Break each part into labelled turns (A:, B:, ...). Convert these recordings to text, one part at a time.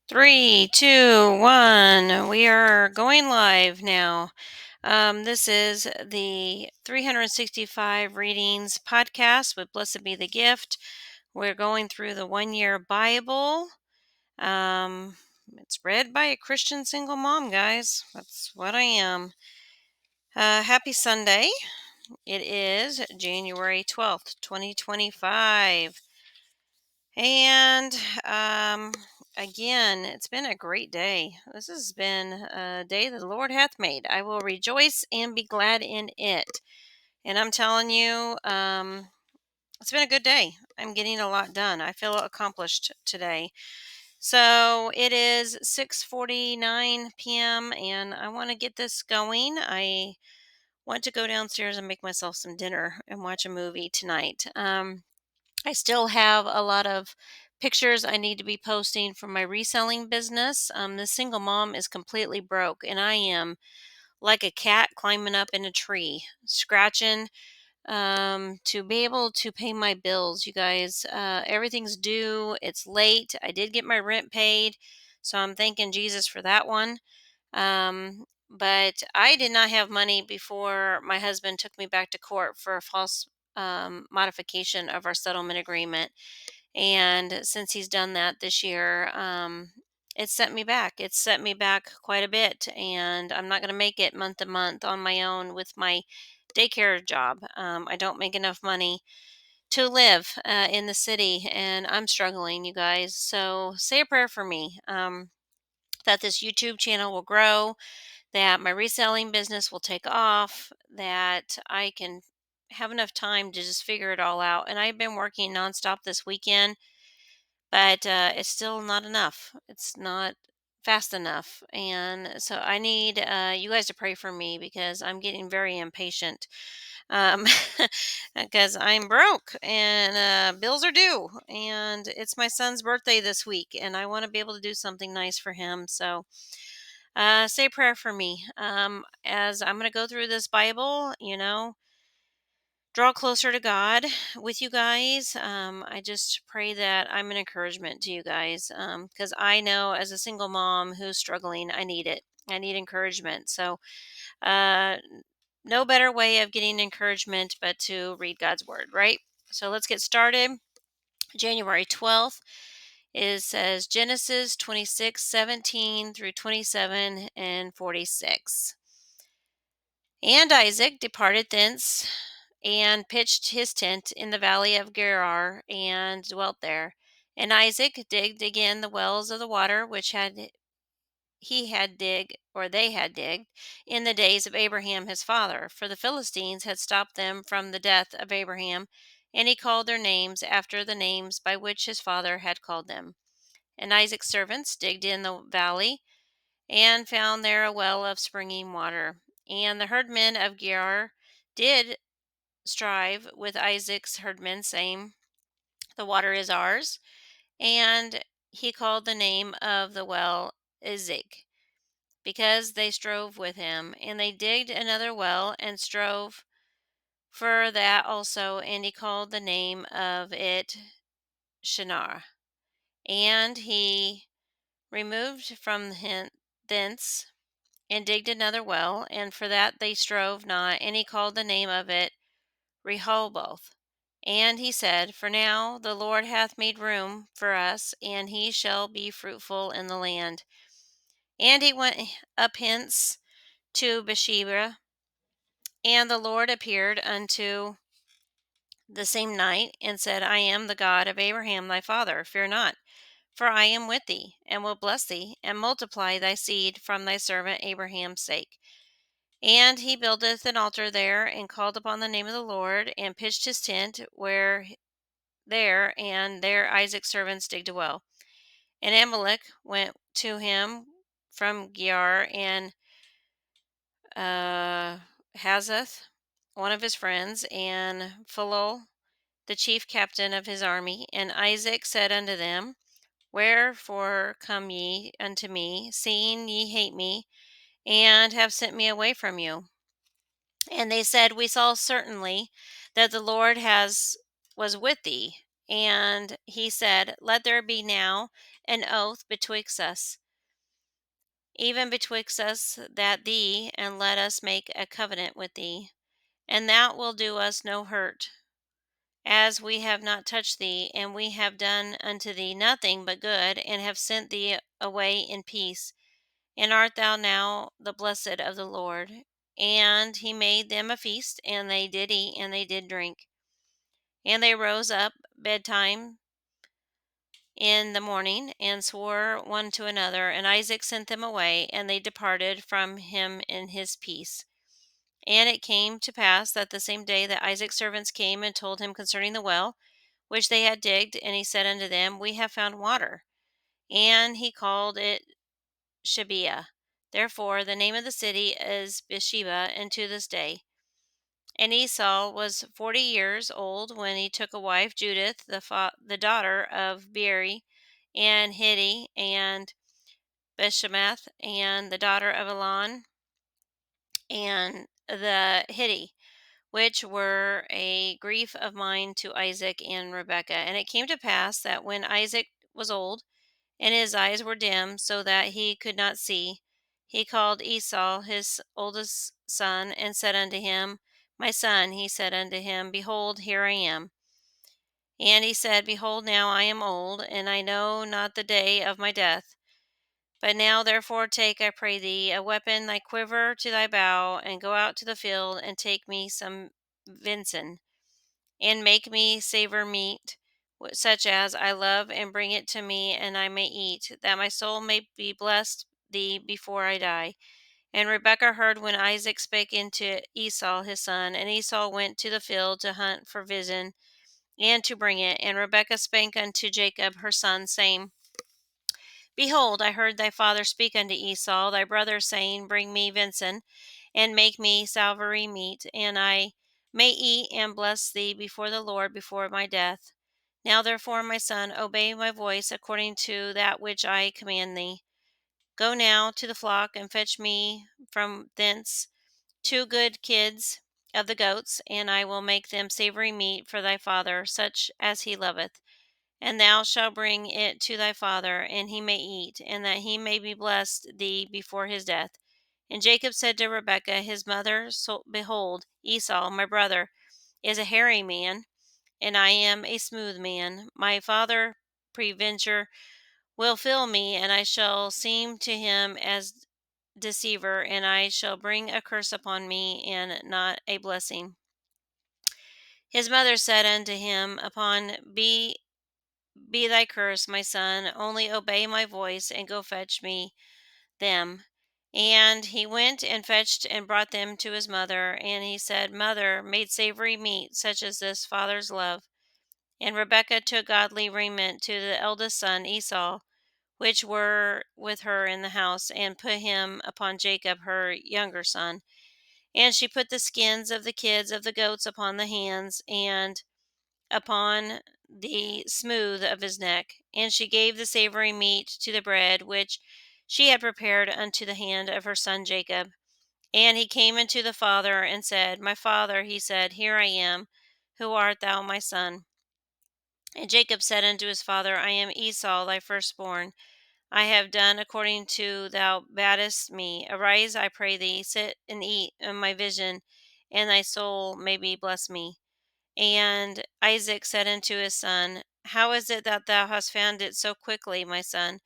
A: Three, two, one. We are going live now. This is the 365 Readings podcast with Blessed Be the Gift. We're going through the 1 year Bible. It's read by a Christian single mom, guys. That's what I am. Happy Sunday. It is January 12th, 2025. And again, it's been a great day. This has been a day that the Lord hath made. I will rejoice and be glad in it. And I'm telling you, it's been a good day. I'm getting a lot done. I feel accomplished today. So it is 6:49 p.m. and I want to get this going. I want to go downstairs and make myself some dinner and watch a movie tonight. I still have a lot of pictures I need to be posting from my reselling business. The single mom is completely broke, and I am like a cat climbing up in a tree, scratching to be able to pay my bills. You guys, everything's due. It's late. I did get my rent paid, so I'm thanking Jesus for that one. But I did not have money before my husband took me back to court for a false modification of our settlement agreement. And since he's done that this year, it set me back. It's set me back quite a bit. And I'm not going to make it month to month on my own with my daycare job. I don't make enough money to live in the city, and I'm struggling, you guys. So say a prayer for me that this YouTube channel will grow, that my reselling business will take off, that I can have enough time to just figure it all out. And I've been working nonstop this weekend, but it's still not enough. It's not fast enough. And so I need you guys to pray for me because I'm getting very impatient. Um, because I'm broke and bills are due, and it's my son's birthday this week, and I want to be able to do something nice for him. So say a prayer for me as I'm going to go through this Bible, draw closer to God with you guys. I just pray that I'm an encouragement to you guys because I know as a single mom who's struggling, I need it. I need encouragement. So, uh, no better way of getting encouragement but to read God's word, right? So let's get started. January 12th. It says Genesis 26:17 through 27 and 46. And Isaac departed thence and pitched his tent in the valley of Gerar and dwelt there. And Isaac digged again the wells of the water which he had digged, or they had digged, in the days of Abraham his father, for the Philistines had stopped them from the death of Abraham, and he called their names after the names by which his father had called them. And Isaac's servants digged in the valley and found there a well of springing water. And the herdmen of Gerar did strive with Isaac's herdmen, saying, the water is ours. And he called the name of the well Ezek, because they strove with him. And they digged another well and strove for that also, and he called the name of it Shinar. And he removed from thence and digged another well, and for that they strove not, and he called the name of it Rehoboth. And he said, for now the Lord hath made room for us, and he shall be fruitful in the land. And he went up hence to Beersheba, and the Lord appeared unto the same night, and said, I am the God of Abraham thy father. Fear not, for I am with thee, and will bless thee, and multiply thy seed from thy servant Abraham's sake. And he buildeth an altar there, and called upon the name of the Lord, and pitched his tent and there Isaac's servants digged a well. And Amalek went to him from Gerar, and Hazath, one of his friends, and Philol, the chief captain of his army. And Isaac said unto them, wherefore come ye unto me, seeing ye hate me, and have sent me away from you? And they said, we saw certainly that the Lord was with thee, And he said, let there be now an oath betwixt us, even betwixt us that thee, and let us make a covenant with thee, and that will do us no hurt, as we have not touched thee, and we have done unto thee nothing but good, and have sent thee away in peace. And art thou now the blessed of the Lord? And he made them a feast, and they did eat, and they did drink. And they rose up bedtime in the morning, and swore one to another. And Isaac sent them away, and they departed from him in his peace. And it came to pass that the same day that Isaac's servants came and told him concerning the well which they had digged, and he said unto them, we have found water. And he called it Shebeah. Therefore the name of the city is Beersheba unto this day. And Esau was 40 years old when he took a wife, Judith, the daughter of Beeri, and Hitti, and Beshemath, and the daughter of Elon, and the Hitti, which were a grief of mind to Isaac and Rebekah. And it came to pass that when Isaac was old, and his eyes were dim, so that he could not see, he called Esau his oldest son, and said unto him, my son. He said unto him, behold, here I am. And he said, behold, now I am old, and I know not the day of my death. But now therefore take, I pray thee, a weapon, thy quiver to thy bow, and go out to the field, and take me some venison, and make me savor meat, such as I love, and bring it to me, and I may eat, that my soul may be blessed thee before I die. And Rebekah heard when Isaac spake unto Esau his son, and Esau went to the field to hunt for venison, and to bring it. And Rebekah spake unto Jacob her son, saying, behold, I heard thy father speak unto Esau thy brother, saying, bring me venison, and make me savory meat, and I may eat and bless thee before the Lord before my death. Now therefore, my son, obey my voice according to that which I command thee. Go now to the flock, and fetch me from thence 2 good kids of the goats, and I will make them savory meat for thy father, such as he loveth. And thou shalt bring it to thy father, and he may eat, and that he may be blessed thee before his death. And Jacob said to Rebekah his mother, behold, Esau my brother is a hairy man, and I am a smooth man. My father peradventure will fill me, and I shall seem to him as deceiver, and I shall bring a curse upon me, and not a blessing. His mother said unto him, upon be thy curse, my son, only obey my voice, and go fetch me them. And he went and fetched and brought them to his mother. And he said, mother, made savory meat, such as this father's love. And Rebekah took godly raiment to the eldest son Esau, which were with her in the house, and put him upon Jacob her younger son. And she put the skins of the kids of the goats upon the hands, and upon the smooth of his neck. And she gave the savory meat to the bread which she had prepared unto the hand of her son Jacob. And he came unto the father, and said, my father. He said, here I am. Who art thou, my son? And Jacob said unto his father, I am Esau thy firstborn. I have done according to thou badest me. Arise, I pray thee, sit and eat in my vision, and thy soul may be bless me. And Isaac said unto his son, how is it that thou hast found it so quickly, my son?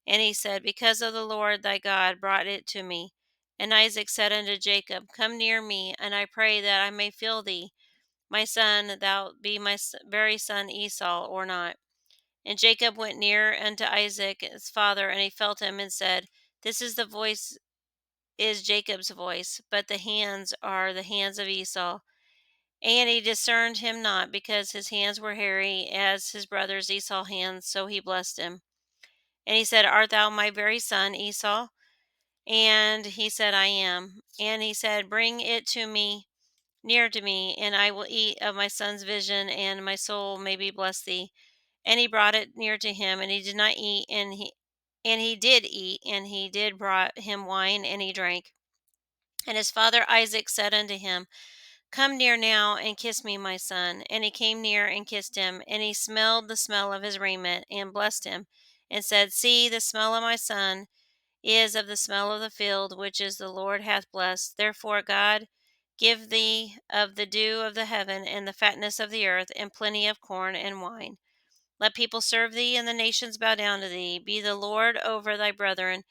A: And he said, because of the Lord thy God brought it to me. And Isaac said unto Jacob, come near me, and I pray that I may feel thee, my son, thou be my very son Esau, or not. And Jacob went near unto Isaac his father, and he felt him, and said, this is the voice, is Jacob's voice, but the hands are the hands of Esau. And he discerned him not, because his hands were hairy as his brother's Esau's hands, so he blessed him. And he said, art thou my very son Esau? And he said, I am. And he said, bring it to me, near to me, and I will eat of my son's vision, and my soul may be blessed thee. And he brought it near to him, and he did not eat, and he did eat, and he did brought him wine, and he drank. And his father Isaac said unto him, Come near now and kiss me, my son. And he came near and kissed him, and he smelled the smell of his raiment, and blessed him, and said, See, the smell of my son is of the smell of the field, which is the Lord hath blessed. Therefore God give thee of the dew of the heaven, and the fatness of the earth, and plenty of corn and wine. Let people serve thee, and the nations bow down to thee. Be the Lord over thy brethren,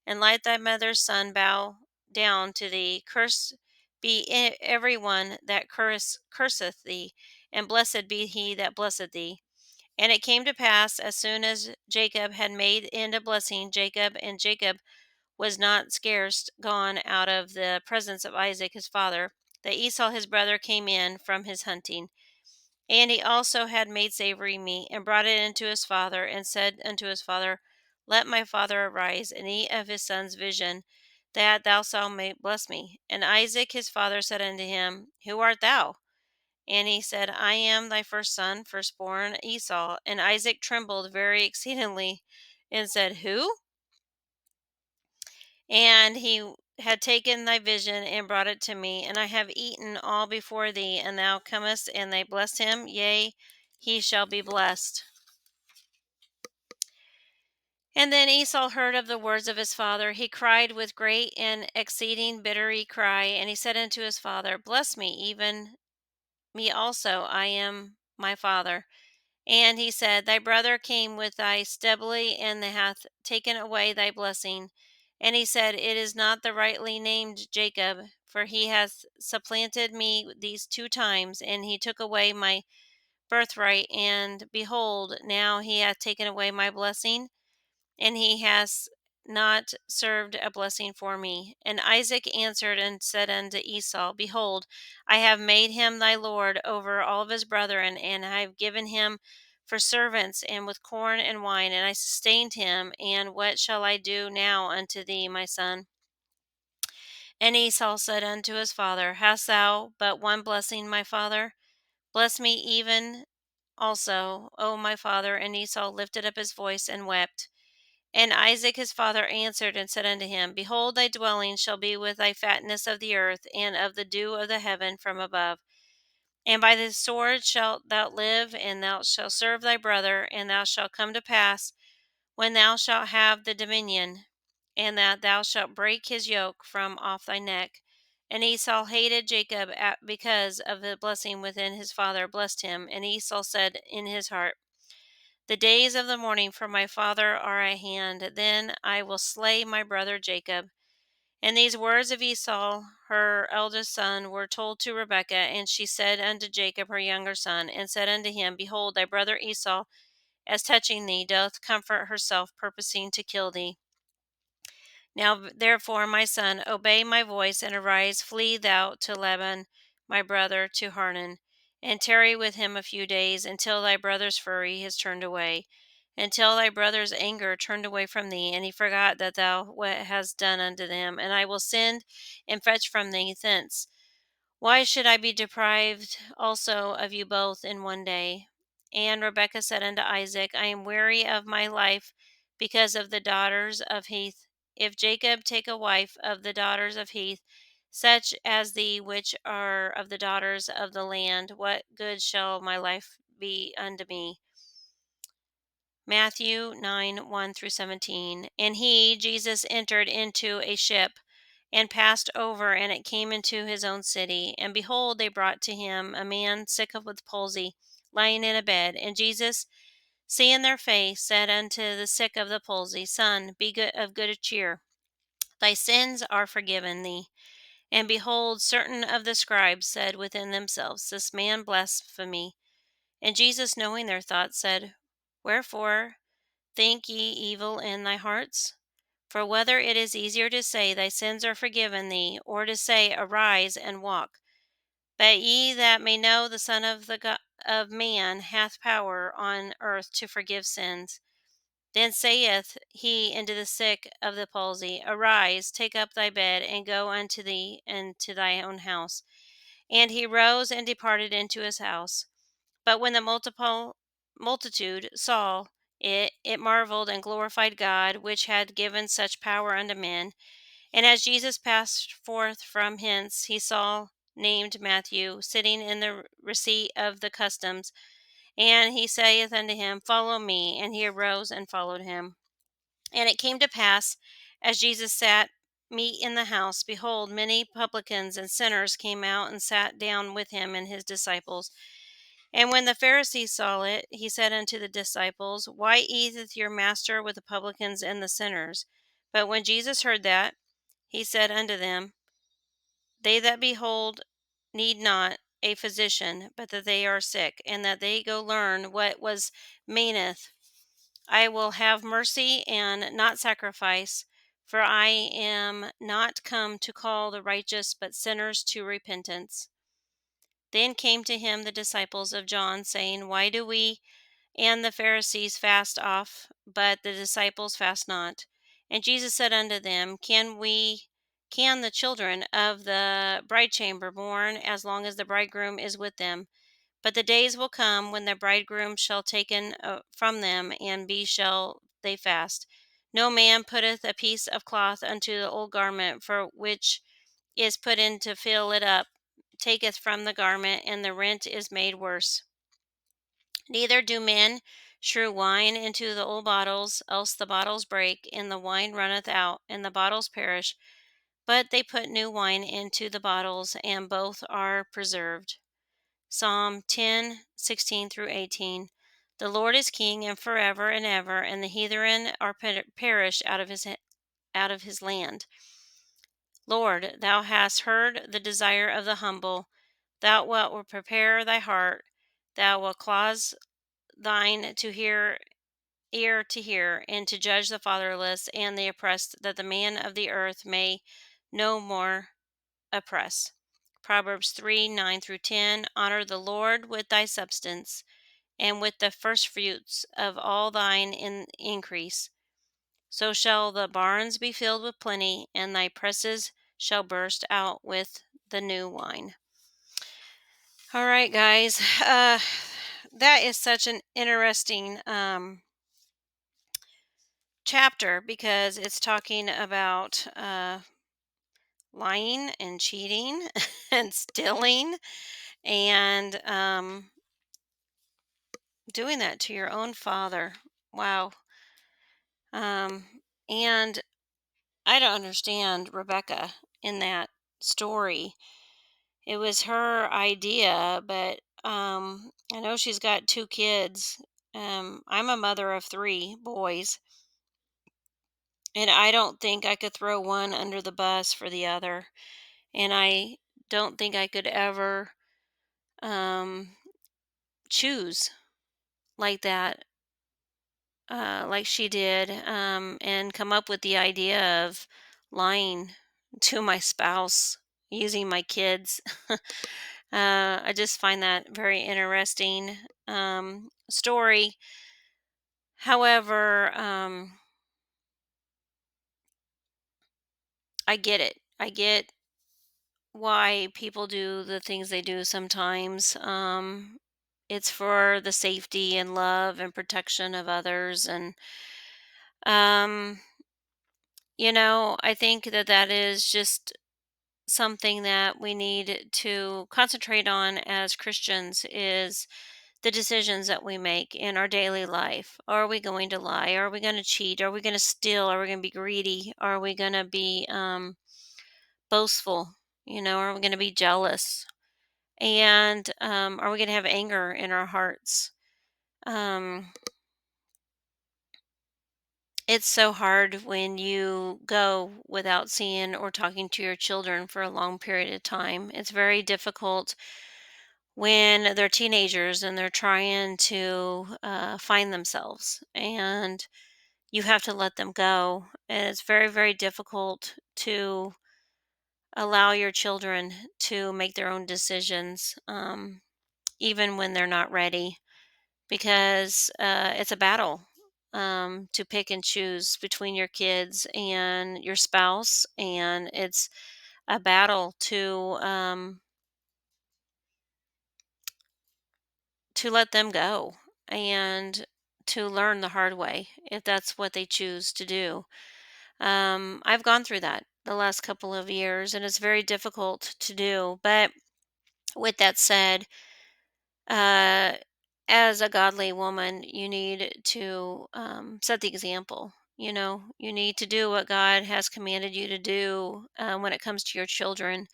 A: and let thy mother's son bow down to thee. Cursed be every one that curseth thee, and blessed be he that blesseth thee. And it came to pass, as soon as Jacob had made end of blessing Jacob was not scarce gone out of the presence of Isaac his father, that Esau his brother came in from his hunting. And he also had made savory meat, and brought it unto his father, and said unto his father, Let my father arise, and eat of his son's vision, that thou mayest bless me. And Isaac his father said unto him, Who art thou? And he said, I am thy first son, firstborn Esau. And Isaac trembled very exceedingly, and said, Who? And he had taken thy vision and brought it to me, and I have eaten all before thee, and thou comest and they bless him, yea, he shall be blessed. And then Esau heard of the words of his father. He cried with great and exceeding bitter cry, and he said unto his father, Bless me, even me also, I am my father. And he said, Thy brother came with thy stably, and hath taken away thy blessing. And he said, It is not the rightly named Jacob, for he hath supplanted me these 2 times, and he took away my birthright. And behold, now he hath taken away my blessing, and he has not served a blessing for me. And Isaac answered and said unto Esau, Behold, I have made him thy lord over all of his brethren, and I have given him for servants, and with corn and wine, and I sustained him. And what shall I do now unto thee, my son? And Esau said unto his father, Hast thou but one blessing, my father? Bless me even also, O my father. And Esau lifted up his voice and wept. And Isaac his father answered and said unto him, Behold, thy dwelling shall be with thy fatness of the earth, and of the dew of the heaven from above. And by the sword shalt thou live, and thou shalt serve thy brother. And thou shalt come to pass, when thou shalt have the dominion, and that thou shalt break his yoke from off thy neck. And Esau hated Jacob because of the blessing within his father blessed him. And Esau said in his heart, The days of the mourning for my father are at hand. Then I will slay my brother Jacob. And these words of Esau, her eldest son, were told to Rebekah. And she said unto Jacob her younger son, and said unto him, Behold, thy brother Esau, as touching thee, doth comfort herself, purposing to kill thee. Now therefore, my son, obey my voice, and arise, flee thou to Laban my brother, to Haran, and tarry with him a few days, until thy brother's fury is turned away, until thy brother's anger turned away from thee, and he forgot that thou what hast done unto them. And I will send and fetch from thee thence. Why should I be deprived also of you both in one day? And Rebekah said unto Isaac, I am weary of my life because of the daughters of Heth. If Jacob take a wife of the daughters of Heth, such as thee, which are of the daughters of the land, what good shall my life be unto me? Matthew 9, 1 through 17. And he, Jesus, entered into a ship and passed over, and it came into his own city. And behold, they brought to him a man sick with palsy, lying in a bed. And Jesus, seeing their faith, said unto the sick of the palsy, Son, be good, of good cheer. Thy sins are forgiven thee. And behold, certain of the scribes said within themselves, This man blasphemy. And Jesus, knowing their thoughts, said, Wherefore think ye evil in thy hearts? For whether it is easier to say, Thy sins are forgiven thee, or to say, Arise and walk. But ye that may know the Son of Man hath power on earth to forgive sins. Then saith he unto the sick of the palsy, Arise, take up thy bed, and go unto thee into thy own house. And he rose and departed into his house. But when the multitude saw it, it marveled and glorified God, which had given such power unto men. And as Jesus passed forth from hence, he saw named Matthew, sitting in the receipt of the customs. And he saith unto him, Follow me. And he arose and followed him. And it came to pass, as Jesus sat meat in the house, behold, many publicans and sinners came out and sat down with him and his disciples. And when the Pharisees saw it, he said unto the disciples, Why eateth your master with the publicans and the sinners? But when Jesus heard that, he said unto them, They that behold need not a physician, but that they are sick, and that they go learn what was meaneth. I will have mercy and not sacrifice, for I am not come to call the righteous, but sinners to repentance. Then came to him the disciples of John, saying, Why do we and the Pharisees fast oft, but the disciples fast not? And Jesus said unto them, can the children of the bridechamber mourn as long as the bridegroom is with them? But the days will come when the bridegroom shall taken from them, and be shall they fast. No man putteth a piece of cloth unto the old garment, for which is put in to fill it up, taketh from the garment, and the rent is made worse. Neither do men shew wine into the old bottles, else the bottles break, and the wine runneth out, and the bottles perish. But they put new wine into the bottles, and both are preserved. Psalm 10:16 through 18. The Lord is king and forever and ever, and the heathen are perished out of his land. Lord, thou hast heard the desire of the humble. Thou wilt prepare thy heart. Thou wilt cause thine to hear, ear to hear, and to judge the fatherless and the oppressed, that the man of the earth may no more oppress. Proverbs 3:9 through 10. Honor the Lord with thy substance, and with the firstfruits of all thine increase. So shall the barns be filled with plenty, and thy presses shall burst out with the new wine. All right, guys. That is such an interesting chapter, because it's talking about lying and cheating and stealing and doing that to your own father. Wow. Um, and I don't understand Rebecca in that story. It was her idea, but I know she's got two kids. I'm a mother of three boys, and I don't think I could throw one under the bus for the other. And I don't think I could ever um, choose like that, like she did, and come up with the idea of lying to my spouse using my kids. I just find that very interesting story. However, I get it. I get why people do the things they do sometimes. It's for the safety and love and protection of others. And, um, I think that that is just something that we need to concentrate on as Christians, is the decisions that we make in our daily life. Are we going to lie? Are we going to cheat? Are we going to steal? Are we going to be greedy? Are we going to be boastful? Are we going to be jealous? And are we going to have anger in our hearts? Um, it's so hard when you go without seeing or talking to your children for a long period of time. It's very difficult when they're teenagers and they're trying to find themselves, and you have to let them go. And it's very, very difficult to allow your children to make their own decisions, even when they're not ready, because it's a battle to pick and choose between your kids and your spouse. And it's a battle to let them go and to learn the hard way, if that's what they choose to do. I've gone through that the last couple of years, and it's very difficult to do. But With that said, uh, as a godly woman, you need to set the example. You need to do what God has commanded you to do when it comes to your children,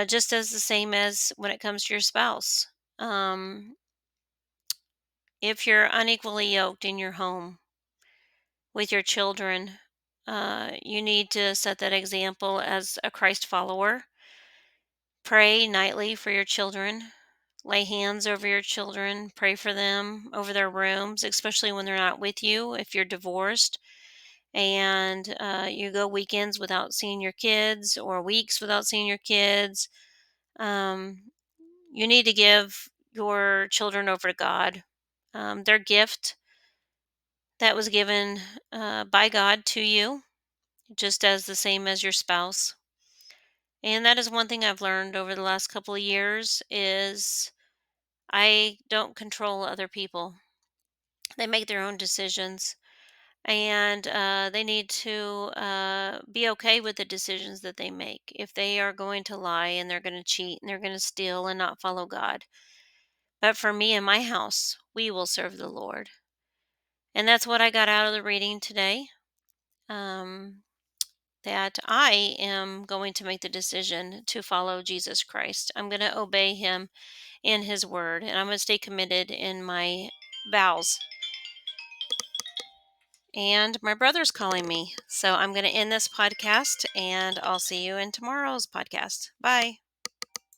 A: just as the same as when it comes to your spouse. Um, if you're unequally yoked in your home with your children, you need to set that example as a Christ follower. Pray nightly for your children. Lay hands over your children. Pray for them over their rooms, especially when they're not with you. If you're divorced and you go weekends without seeing your kids or weeks without seeing your kids, um, you need to give your children over to God. Their gift that was given by God to you, just as the same as your spouse. And that is one thing I've learned over the last couple of years is I don't control other people. They make their own decisions, and they need to be okay with the decisions that they make. If they are going to lie and they're going to cheat and they're going to steal and not follow God. But for me and my house, we will serve the Lord. And that's what I got out of the reading today. Um, that I am going to make the decision to follow Jesus Christ. I'm going to obey him in his word, and I'm going to stay committed in my vows. And my brother's calling me. So I'm going to end this podcast, and I'll see you in tomorrow's podcast. Bye.